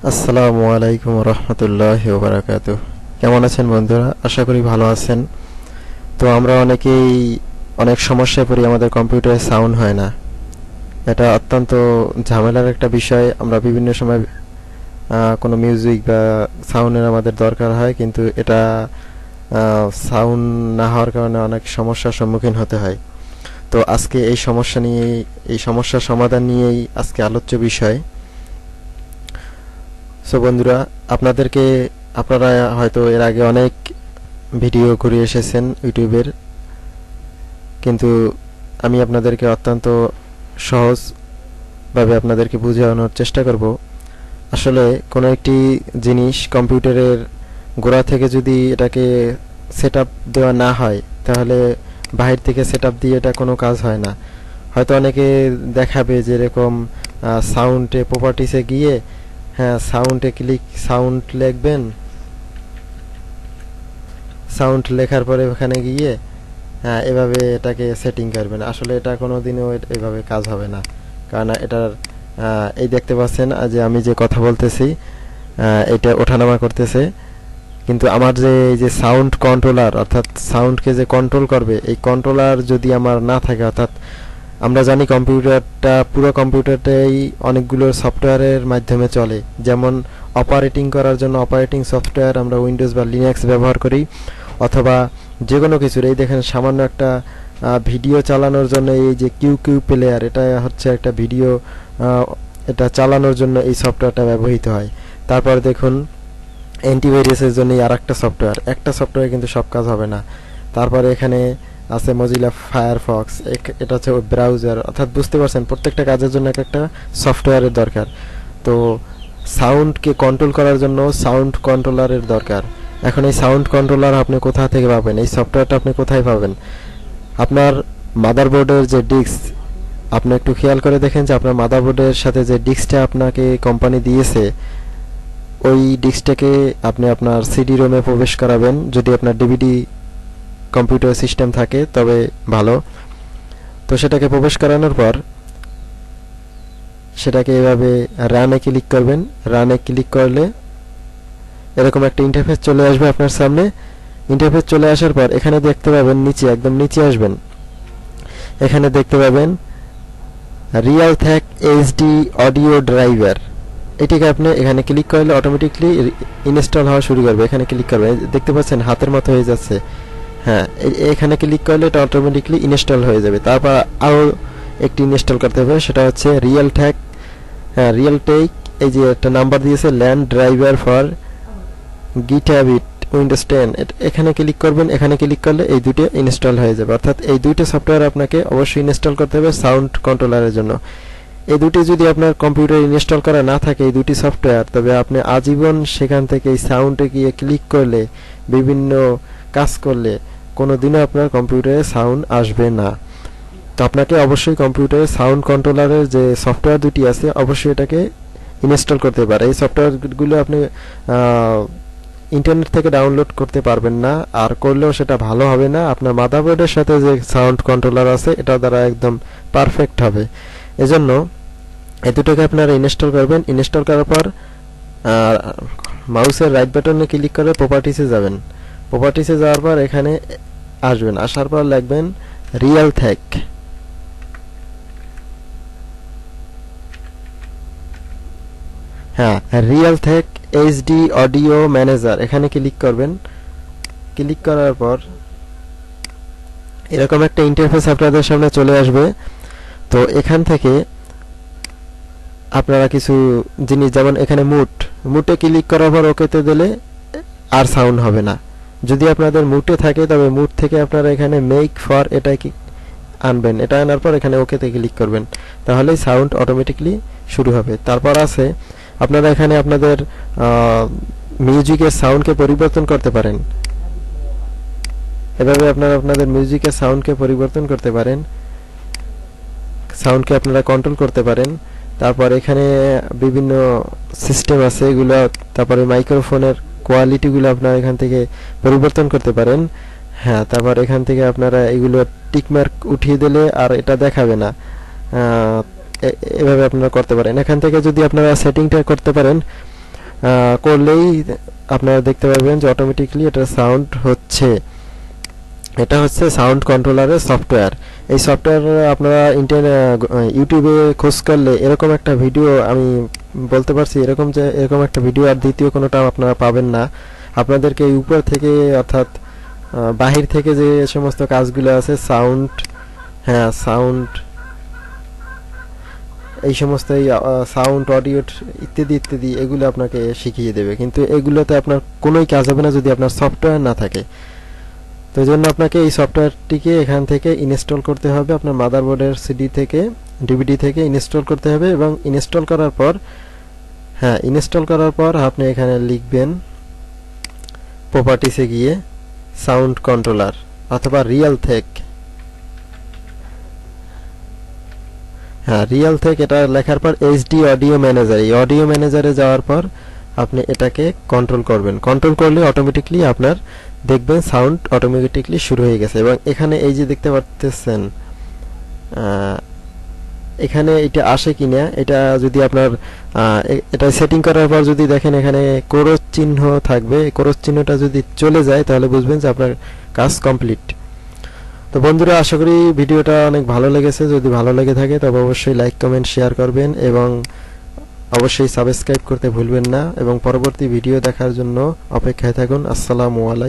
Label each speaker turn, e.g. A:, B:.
A: আসসালামু আলাইকুম রহমতুল্লাহি ওয়া বারাকাতুহু। কেমন আছেন বন্ধুরা? আশা করি ভালো আছেন। তো আমরা অনেকেই অনেক সমস্যায় পড়ি, আমাদের কম্পিউটারে সাউন্ড হয় না। এটা অত্যন্ত ঝামেলার একটা বিষয়। আমরা বিভিন্ন সময় কোনো মিউজিক বা সাউন্ডের আমাদের দরকার হয়, কিন্তু এটা সাউন্ড না হওয়ার কারণে অনেক সমস্যার সম্মুখীন হতে হয়। তো আজকে এই সমস্যার সমাধান নিয়েই আজকে আলোচ্য বিষয়। সো বন্ধুরা, আপনারা হয়তো এর আগে অনেক ভিডিও করে এসেছেন ইউটিউবের, কিন্তু আমি আপনাদেরকে অত্যন্ত সহজভাবে আপনাদেরকে বোঝানোর চেষ্টা করব। আসলে কোনো একটি জিনিস কম্পিউটারের গোড়া থেকে যদি এটাকে সেট আপ দেওয়া না হয়, তাহলে বাহির থেকে সেট আপ দিয়ে এটা কোনো কাজ হয় না। হয়তো অনেকে দেখাবে যে এরকম সাউন্ডে প্রপার্টিসে গিয়ে, হ্যাঁ, সাউন্ড লিখবেন। সাউন্ড লেখার পরে ওখানে গিয়ে হ্যাঁ এভাবে এটাকে সেটিং করবেন। আসলে এটা কোনোদিনও এভাবে কাজ হবে না, কারণ এটার এই দেখতে পাচ্ছেন যে আমি যে কথা বলতেছি এটা ওঠানামা করতেছে, কিন্তু আমার যে এই যে সাউন্ড কন্ট্রোলার, অর্থাৎ সাউন্ডকে যে কন্ট্রোল করবে, এই কন্ট্রোলার যদি আমার না থাকে, অর্থাৎ আমরা জানি পুরো কম্পিউটারটাই অনেকগুলো সফটওয়্যারের মাধ্যমে চলে। যেমন অপারেটিং করার জন্য অপারেটিং সফটওয়্যার আমরা উইন্ডোজ বা লিনাক্স ব্যবহার করি, অথবা যে কোনো কিছুর, এই দেখেন সামান্য একটা ভিডিও চালানোর জন্য এই যে কিউ প্লেয়ার, এটা হচ্ছে একটা ভিডিও, এটা চালানোর জন্য এই সফটওয়্যারটা ব্যবহৃত হয়। তারপর দেখুন অ্যান্টিভাইরাসের জন্য আর একটা সফটওয়্যার কিন্তু সব কাজ হবে না। তারপরে এখানে আছে মজিলা ফায়ারফক্স, এটা হচ্ছে ব্রাউজার। অর্থাৎ বুঝতে পারছেন, প্রত্যেকটা কাজের জন্য একটা সফটওয়্যারের দরকার। তো সাউন্ডকে কন্ট্রোল করার জন্য সাউন্ড কন্ট্রোলারের দরকার। এখন এই সাউন্ড কন্ট্রোলার আপনি কোথা থেকে পাবেন? এই সফটওয়্যারটা আপনি কোথায় পাবেন? আপনার মাদারবোর্ডের যে ডিস্ক, আপনি একটু খেয়াল করে দেখেন যে আপনার মাদারবোর্ডের সাথে যে ডিস্কটা আপনাকে কোম্পানি দিয়েছে, ওই ডিস্কটাকে আপনি আপনার সিডি রোমে প্রবেশ করাবেন। যদি আপনার ডিভিডি কম্পিউটার সিস্টেম থাকে তবে ভালো। তো সেটাকে প্রবেশ করানোর পর সেটাকে এভাবে রানে ক্লিক করবেন। রানে ক্লিক করলে এরকম একটা ইন্টারফেস চলে আসবে আপনার সামনে। ইন্টারফেস চলে আসার পর এখানে দেখতে পাবেন একদম নিচে আসবেন, এখানে দেখতে পাবেন রিয়ালথ্যাক এইচডি অডিও ড্রাইভার। এটিকে আপনি এখানে ক্লিক করলে অটোমেটিকলি ইনস্টল হওয়া শুরু করবে। এখানে ক্লিক করবেন, দেখতে পাচ্ছেন হাতের মতো হয়ে যাচ্ছে। হ্যাঁ, এখানে ক্লিক করলে এটা অটোমেটিকলি ইনস্টল হয়ে যাবে। তারপর আরও একটি ইনস্টল করতে হবে, সেটা হচ্ছে রিয়েলটেক। এই যে একটা নাম্বার দিয়েছে, ল্যান্ড ড্রাইভার ফর গিটাবিট উইন্ডোজ 10, এখানে ক্লিক করবেন। এখানে ক্লিক করলে এই দুটো ইনস্টল হয়ে যাবে। অর্থাৎ এই দুইটা সফটওয়্যার আপনাকে অবশ্যই ইনস্টল করতে হবে সাউন্ড কন্ট্রোলারের জন্য। এই দুটি যদি আপনার কম্পিউটারে ইনস্টল করা না থাকে, এই দুটি সফটওয়্যার, তবে আপনি আজীবন সেখান থেকে এই সাউন্ডে গিয়ে ক্লিক করলে, বিভিন্ন কাজ করলে কোনোদিনও আপনার কম্পিউটারে সাউন্ড আসবে না। তো আপনাকে অবশ্যই কম্পিউটারে সাউন্ড কন্ট্রোলারের যে সফটওয়্যার দুটি আছে, অবশ্যই এটাকে ইনস্টল করতে পারে। এই সফটওয়্যারগুলো আপনি ইন্টারনেট থেকে ডাউনলোড করতে পারবেন না, আর করলেও সেটা ভালো হবে না। আপনার মাদারবোর্ডের সাথে যে সাউন্ড কন্ট্রোলার আছে, এটা দ্বারা একদম পারফেক্ট হবে। এজন্য এই দুটোকে আপনারা ইনস্টল করবেন। ইনস্টল করার পর মাউসের রাইট বাটনে ক্লিক করে প্রপার্টিসে যাবেন। প্রপার্টিসে যাওয়ার পর এখানে আসবেন, আসার পর লিখবেন রিয়ালথ্যাক। হ্যাঁ, রিয়ালথ্যাক এইচডি অডিও ম্যানেজার, এখানে ক্লিক করবেন। ক্লিক করার পর এরকম একটা ইন্টারফেস আপনাদের সামনে চলে আসবে। তো এখান থেকে আপনারা কিছু জিনিস, যেমন এখানে মুটে ক্লিক করার পর ওকেতে দিলে আর সাউন্ড হবে না। যদি আপনাদের মুটে থাকে, তবে মুট থেকে আপনারা এখানে মেক ফর এটা কি আনবেন। এটা আনার পর এখানে ওকেতে ক্লিক করবেন, তাহলেই সাউন্ড অটোমেটিকলি শুরু হবে। তারপর আছে আপনারা এখানে আপনাদের মিউজিকের সাউন্ডকে পরিবর্তন করতে পারেন। এভাবে আপনারা আপনাদের মিউজিকের সাউন্ডকে পরিবর্তন করতে পারেন, সাউন্ডকে আপনারা কন্ট্রোল করতে পারেন। তারপর এখানে বিভিন্ন সিস্টেম আছে এগুলো, তারপরে মাইক্রোফোনের কোয়ালিটিগুলো আপনারা এখান থেকে পরিবর্তন করতে পারেন। হ্যাঁ, তারপর এখান থেকে আপনারা এগুলো টিকমার্ক উঠিয়ে দিলে আর এটা দেখাবে না। এভাবে আপনারা করতে পারেন। এখান থেকে যদি আপনারা সেটিংটা করতে পারেন, করলেই আপনারা দেখতে পারবেন যে অটোমেটিকলি এটা সাউন্ড হচ্ছে। এটা হচ্ছে সাউন্ড কন্ট্রোলারের সফটওয়্যার। এই সফটওয়্যার আপনারা ইউটিউবে খোঁজ করলে এরকম একটা ভিডিও আমি বলতে পারছি, এরকম একটা ভিডিও আর দ্বিতীয় কোনোটা আপনারা পাবেন না। আপনাদেরকে উপর থেকে অর্থাৎ বাহির থেকে যে সমস্ত কাজগুলো আছে সাউন্ড, হ্যাঁ সাউন্ড, এই সমস্ত সাউন্ড, অডিও ইত্যাদি ইত্যাদি এগুলো আপনাকে শিখিয়ে দেবে, কিন্তু এগুলোতে আপনার কোনোই কাজ হবে না যদি আপনার সফটওয়্যার না থাকে। তো এই জন্য আপনাকে এই সফটওয়্যারটিকে এখান থেকে ইনস্টল করতে হবে, আপনার মাদারবোর্ডের ডিভিডি থেকে ইনস্টল করতে হবে। এবং ইনস্টল করার পর আপনি এখানে লিখবেন প্রপার্টিসে গিয়ে সাউন্ড কন্ট্রোলার অথবা রিয়েলথেক। হ্যাঁ, রিয়েলথেক এটা লেখার পর এইচডি অডিও ম্যানেজার, এই অডিও ম্যানেজারে যাওয়ার পর আপনি এটাকে কন্ট্রোল করবেন। কন্ট্রোল করলে অটোমেটিকলি আপনার দেখবেন সাউন্ড অটোমেটিকলি শুরু হয়ে গেছে। এবং এখানে এই যে দেখতে পাচ্ছেন এখানে এটা আসে কিনা, এটা যদি আপনার এটা সেটিং করার পর যদি দেখেন এখানে ক্রস চিহ্ন থাকবে, ক্রস চিহ্নটা যদি চলে যায় তাহলে বুঝবেন যে আপনার কাজ কমপ্লিট। তো বন্ধুরা, আশা করি ভিডিওটা অনেক ভালো লেগেছে। যদি ভালো লেগে থাকে তবে অবশ্যই লাইক, কমেন্ট, শেয়ার করবেন এবং অবশ্যই সাবস্ক্রাইব করতে ভুলবেন না। এবং পরবর্তী ভিডিও দেখার জন্য অপেক্ষায় থাকুন। আসসালামু আলাইকুম।